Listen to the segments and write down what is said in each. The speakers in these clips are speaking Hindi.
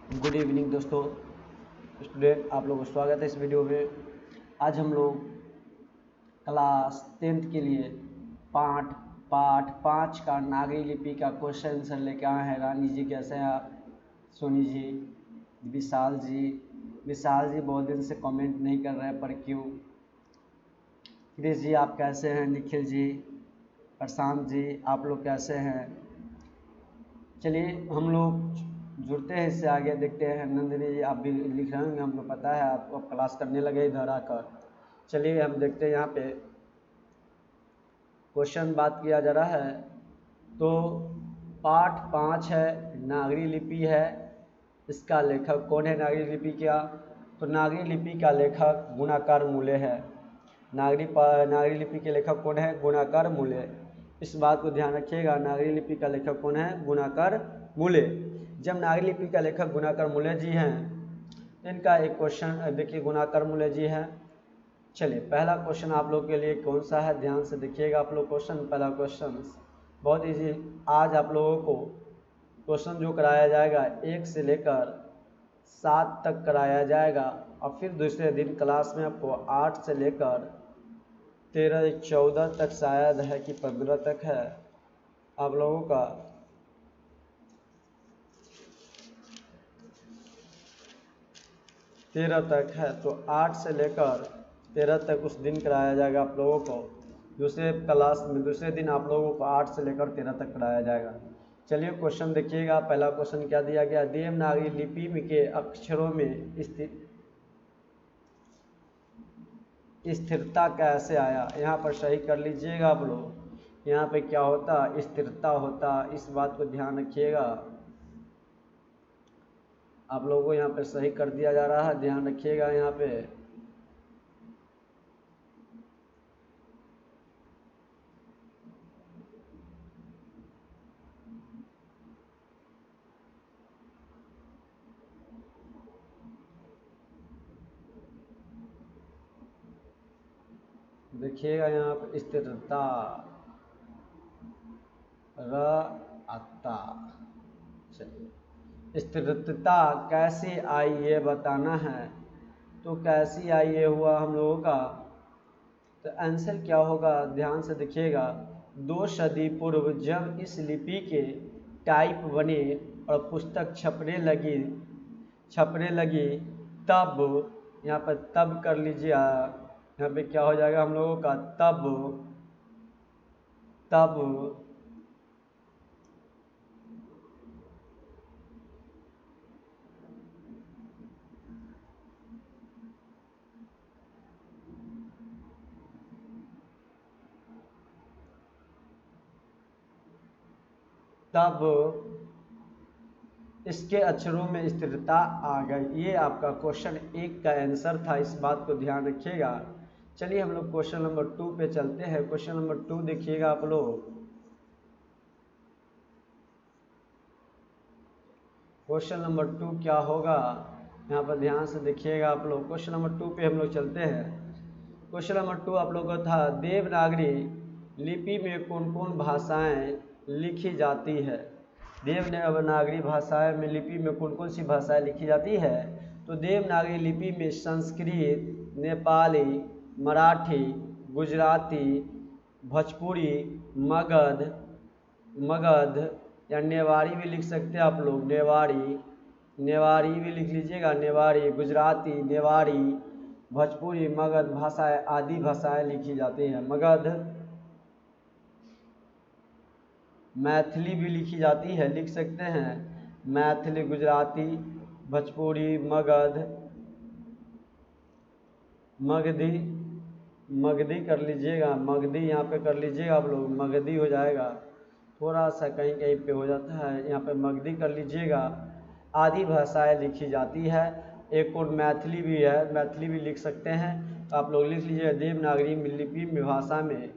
गुड इवनिंग दोस्तों, स्टूडेंट आप लोगों को स्वागत है इस वीडियो में। आज हम लोग क्लास 10th के लिए पाठ 5 का नागरी लिपि का क्वेश्चन आंसर लेके आए हैं। रानी जी कैसे हैं आप? सोनी जी, विशाल जी बहुत दिन से कमेंट नहीं कर रहे हैं, पर क्यों? क्रिस जी आप कैसे हैं? निखिल जी, प्रशांत जी आप लोग कैसे हैं? चलिए हम लोग जुड़ते हैं, इससे आगे देखते हैं। नंदिनी जी आप भी लिख रहे होंगे, हमको पता है, आपको क्लास करने लगे इधर आकर। चलिए हम देखते हैं, यहाँ पे क्वेश्चन बात किया जा रहा है। तो पाठ 5 है, नागरी लिपि है। इसका लेखक कौन है? नागरी लिपि क्या? तो नागरी लिपि का लेखक गुणाकर मूल्य है। नागरी लिपि के लेखक कौन है? गुणाकर मूल्य। इस बात को ध्यान रखिएगा, नागरी लिपि का लेखक कौन है? गुणाकर मूल्य। जब नागरी लिपि का लेखक गुणाकर मूल्य जी हैं, तो इनका एक क्वेश्चन देखिए, गुणाकर मूल्य जी हैं। चलिए पहला क्वेश्चन आप लोग के लिए कौन सा है, ध्यान से देखिएगा आप लोग। पहला क्वेश्चन बहुत इजी। आज आप लोगों को क्वेश्चन जो कराया जाएगा 1 से लेकर 7 तक कराया जाएगा, और फिर दूसरे दिन क्लास में आपको 8 से लेकर 13 14 तक, शायद है कि 15 तक है आप लोगों का। तेरह तक है, तो 8 से लेकर 13 तक उस दिन कराया जाएगा आप लोगों को। दूसरे क्लास में दूसरे दिन आप लोगों को 8 से लेकर 13 तक कराया जाएगा। चलिए क्वेश्चन देखिएगा। पहला क्वेश्चन क्या दिया गया? देवनागरी लिपि के अक्षरों में स्थिरता कैसे आया? यहाँ पर सही कर लीजिएगा आप लोग। यहाँ पे क्या होता? स्थिरता होता। इस बात को ध्यान रखिएगा। आप लोगों को यहाँ पे सही कर दिया जा रहा है, ध्यान रखिएगा। यहाँ पे देखिएगा, यहाँ पे स्थिरता र आता। चलिए स्थिरता कैसे आई ये बताना है। तो कैसी आई ये हुआ हम लोगों का, तो आंसर क्या होगा? ध्यान से देखिएगा। 2 सदी पूर्व जब इस लिपि के टाइप बने और पुस्तक छपने लगी तब, यहाँ पर तब कर लीजिए। यहाँ पे क्या हो जाएगा हम लोगों का? तब इसके अक्षरों में स्थिरता आ गई। ये आपका क्वेश्चन 1 का आंसर था, इस बात को ध्यान रखिएगा। चलिए हम लोग क्वेश्चन नंबर 2 पे चलते हैं। क्वेश्चन नंबर 2 देखिएगा आप लोग। क्वेश्चन नंबर 2 क्या होगा, यहाँ पर ध्यान से देखिएगा आप लोग। क्वेश्चन नंबर 2 पे हम लोग चलते हैं। क्वेश्चन नंबर 2 आप लोगों का था, देवनागरी लिपि में कौन कौन भाषाएं लिखी जाती है? देवनागरी भाषाएं में लिपि में कौन कौन सी भाषाएं लिखी जाती है? तो देवनागरी लिपि में संस्कृत, नेपाली, मराठी, गुजराती, भोजपुरी, मगध या नेवारी भी लिख सकते हैं आप लोग। नेवारी भी लिख लीजिएगा। नेवारी, गुजराती, नेवारी, भोजपुरी, मगध भाषाएं, आदि भाषाएं लिखी जाती हैं। मगध, मैथिली भी लिखी जाती है, लिख सकते हैं। मैथिली, गुजराती, भोजपुरी, मगधी कर लीजिएगा। मगधी यहाँ पे कर लीजिएगा आप लोग, मगधी हो जाएगा। थोड़ा सा कहीं कहीं पे हो जाता है, यहाँ पे मगधी कर लीजिएगा। आदि भाषाएं लिखी जाती है। एक और मैथिली भी है, मैथिली भी लिख सकते हैं। तो आप लोग लिख लीजिए देवनागरी लिपि में भाषा में,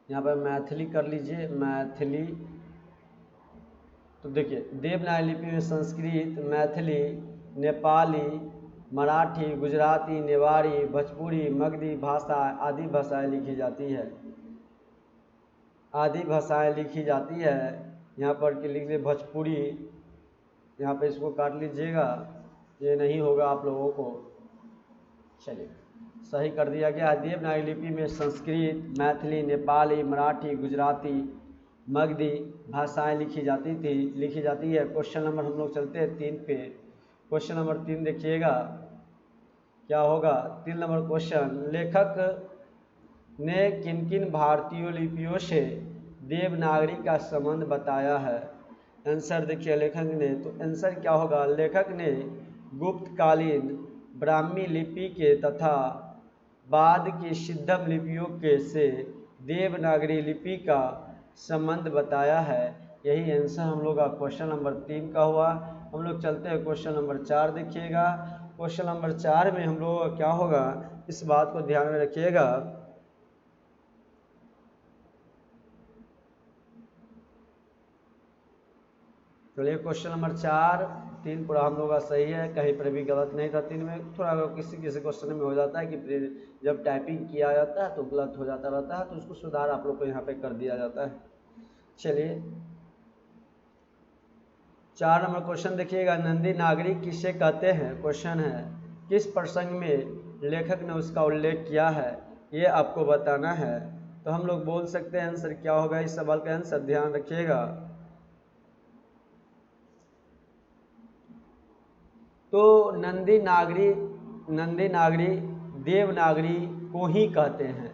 यहाँ पर मैथिली कर लीजिए। मैथिली, तो देखिए देवनागरी लिपि में संस्कृत, मैथिली, नेपाली, मराठी, गुजराती, नेवारी, भोजपुरी, मगधी भाषा, आदि भाषाएं लिखी जाती है। आदि भाषाएं लिखी जाती है। यहाँ पर के लिख लीजिए भोजपुरी, यहाँ पे इसको काट लीजिएगा, ये नहीं होगा आप लोगों को। चलिए सही कर दिया गया। देवनागरी लिपि में संस्कृत, मैथिली, नेपाली, मराठी, गुजराती, मगधी भाषाएं लिखी जाती है। क्वेश्चन नंबर हम लोग चलते हैं 3 पे। क्वेश्चन नंबर 3 देखिएगा क्या होगा। 3 नंबर क्वेश्चन, लेखक ने किन किन भारतीय लिपियों से देवनागरी का संबंध बताया है। आंसर देखिए लेखक ने, तो आंसर क्या होगा, लेखक ने गुप्तकालीन ब्राह्मी लिपि के तथा बाद की सिद्धम लिपियों के से देवनागरी लिपि का संबंध बताया है। यही आंसर हम लोग का क्वेश्चन नंबर 3 का हुआ। हम लोग चलते हैं क्वेश्चन नंबर 4 देखिएगा। क्वेश्चन नंबर 4 में हम लोगों का क्या होगा, इस बात को ध्यान में रखिएगा। चलिए क्वेश्चन नंबर 4, 3 पूरा हम लोग का सही है, कहीं पर भी गलत नहीं था। 3 में थोड़ा किसी क्वेश्चन में हो जाता है कि जब टाइपिंग किया जाता है तो गलत हो जाता रहता है, तो उसको सुधार आप लोग को यहाँ पे कर दिया जाता है। चलिए 4 नंबर क्वेश्चन देखिएगा, नंदी नागरी किसे कहते हैं। क्वेश्चन है किस प्रसंग में लेखक ने उसका उल्लेख किया है, ये आपको बताना है। तो हम लोग बोल सकते हैं आंसर क्या होगा इस सवाल का, आंसर ध्यान रखिएगा। तो नंदी नागरी देवनागरी को ही कहते हैं।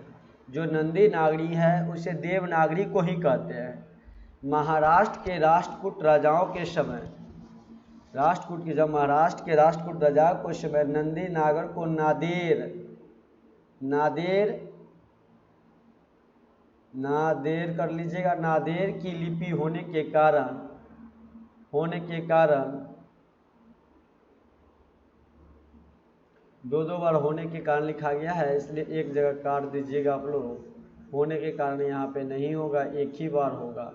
जो नंदी नागरी है उसे देवनागरी को ही कहते हैं। महाराष्ट्र के राष्ट्रकूट राजाओं के समय, जब महाराष्ट्र के राष्ट्रकूट राजाओं के समय नंदी नागर को नादेर कर लीजिएगा, नादेर की लिपि होने के कारण दो बार होने के कारण लिखा गया है, इसलिए एक जगह काट दीजिएगा आप लोग। होने के कारण यहाँ पे नहीं होगा, एक ही बार होगा।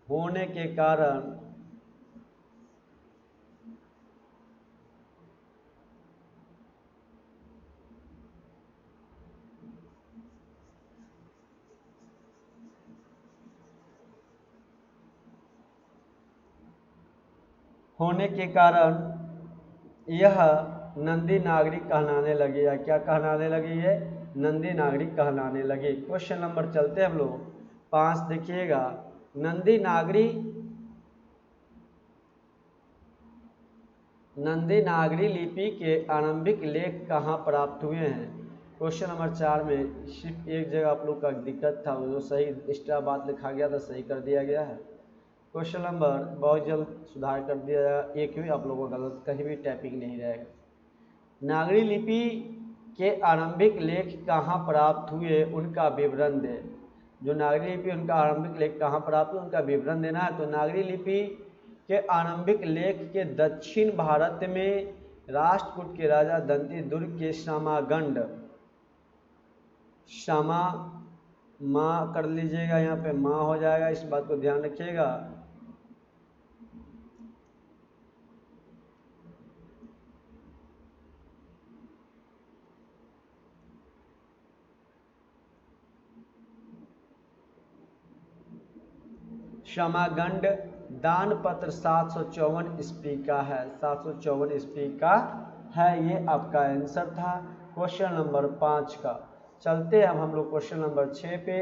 होने के कारण यह नंदी नागरिक कहलाने लगी, या क्या कहलाने लगी है, नंदी नागरिक कहलाने लगी। क्वेश्चन नंबर चलते हैं हम लोग 5 देखिएगा, नंदी नागरी लिपि के आरंभिक लेख कहाँ प्राप्त हुए हैं। क्वेश्चन नंबर 4 में सिर्फ एक जगह आप लोग का दिक्कत था, वो सही एक्स्ट्रा बात लिखा गया था, सही कर दिया गया है। क्वेश्चन नंबर बहुत जल्द सुधार कर दिया जाएगा, एक भी आप लोगों का गलत कहीं भी टाइपिंग नहीं रहेगा। नागरी लिपि के आरंभिक लेख कहाँ प्राप्त हुए उनका विवरण दे। जो नागरी लिपि उनका आरंभिक लेख कहाँ प्राप्त हुए उनका विवरण देना है। तो नागरी लिपि के आरंभिक लेख के दक्षिण भारत में राष्ट्रकूट के राजा दंती दुर्ग के माँ कर लीजिएगा, यहाँ पे माँ हो जाएगा, इस बात को ध्यान रखिएगा। क्षमागंड दान पत्र 754 ईस्वी का है, 754 ईस्वी का है, ये आपका आंसर था क्वेश्चन नंबर 5 का। चलते हैं अब हम लोग क्वेश्चन नंबर 6 पे।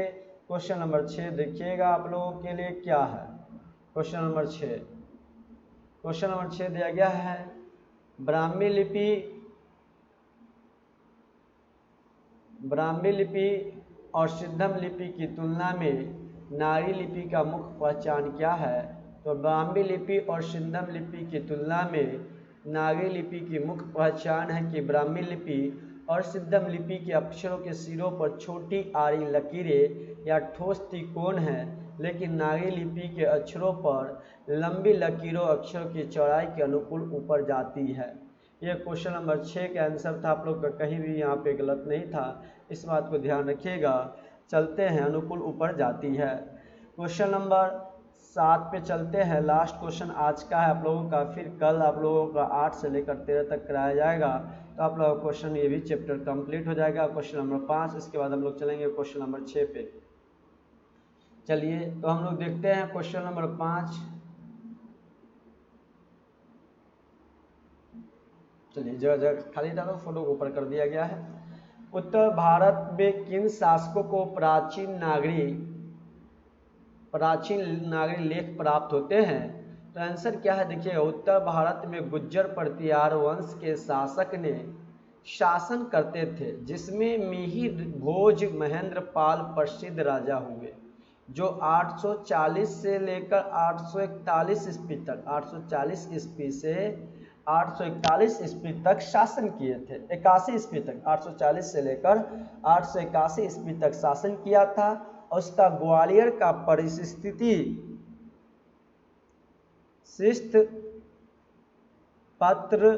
क्वेश्चन नंबर 6 देखिएगा आप लोगों के लिए क्या है। क्वेश्चन नंबर 6 दिया गया है, ब्राह्मी लिपि और सिद्धम लिपि की तुलना में नागरी लिपि का मुख्य पहचान क्या है। तो ब्राह्मी लिपि और सिद्धम लिपि की तुलना में नागरी लिपि की मुख्य पहचान है कि ब्राह्मी लिपि और सिद्धम लिपि के अक्षरों के सिरों पर छोटी आड़ी लकीरें या ठोस त्रिकोण हैं, लेकिन नागरी लिपि के अक्षरों पर लंबी लकीरों अक्षरों की चौड़ाई के अनुकूल ऊपर जाती है। यह क्वेश्चन नंबर 6 का आंसर था, आप लोग का कहीं भी यहाँ पे गलत नहीं था, इस बात को ध्यान रखिएगा। चलते हैं, अनुकूल ऊपर जाती है। क्वेश्चन नंबर 7 पे चलते हैं, लास्ट क्वेश्चन आज का है आप लोगों का, फिर कल आप लोगों का 8 से लेकर 13 तक कराया जाएगा, तो आप लोगों का क्वेश्चन ये भी चैप्टर कंप्लीट हो जाएगा। क्वेश्चन नंबर 5, इसके बाद हम लोग चलेंगे क्वेश्चन नंबर 6 पे। चलिए तो हम लोग देखते हैं क्वेश्चन नंबर 5। चलिए जगह जगह खाली था तो फोटो को ऊपर कर दिया गया है। उत्तर भारत में किन शासकों को प्राचीन नागरी लेख प्राप्त होते हैं? तो आंसर क्या है, देखिए उत्तर भारत में गुज्जर प्रतिहार वंश के शासक ने शासन करते थे, जिसमें मिहिर भोज महेंद्र पाल प्रसिद्ध राजा हुए, जो 840 से लेकर 841 ईस्वी तक 840 ईस्वी से 841 ईस्वी तक शासन किए थे। 81 ईस्वी तक 840 से लेकर 881 ईस्वी तक शासन किया था। और उसका ग्वालियर का परिस्थिति शिष्ट पत्र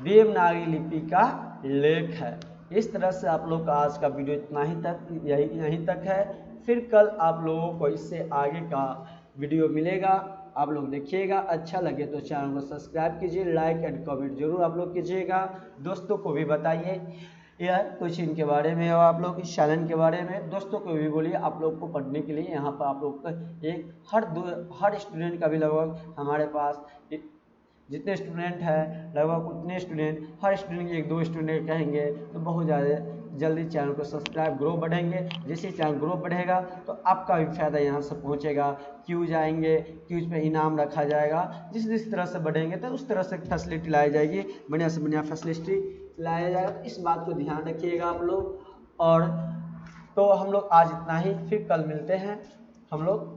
देवनागरी लिपि का लेख है। इस तरह से आप लोग का आज का वीडियो इतना ही तक यहीं तक है। फिर कल आप लोगों को इससे आगे का वीडियो मिलेगा, आप लोग देखिएगा। अच्छा लगे तो चैनल को सब्सक्राइब कीजिए, लाइक एंड कमेंट जरूर आप लोग कीजिएगा। दोस्तों को भी बताइए यह कुछ इनके बारे में और आप लोग इस चैनल के बारे में दोस्तों को भी बोलिए। आप लोग को पढ़ने के लिए यहाँ पर आप लोग का एक हर स्टूडेंट का भी लगभग हमारे पास जितने स्टूडेंट हैं लगभग उतने स्टूडेंट, हर स्टूडेंट एक दो स्टूडेंट कहेंगे तो बहुत ज़्यादा जल्दी चैनल को सब्सक्राइब ग्रो बढ़ेंगे। जैसे चैनल ग्रो बढ़ेगा तो आपका भी फायदा यहाँ से पहुँचेगा। क्यूज आएंगे, क्यूज पे इनाम रखा जाएगा। जिस तरह से बढ़ेंगे तो उस तरह से फैसिलिटी लाई जाएगी, बढ़िया से बढ़िया फैसिलिटी लाया जाएगा। इस बात को ध्यान रखिएगा आप लोग। और तो हम लोग आज इतना ही, फिर कल मिलते हैं हम लोग।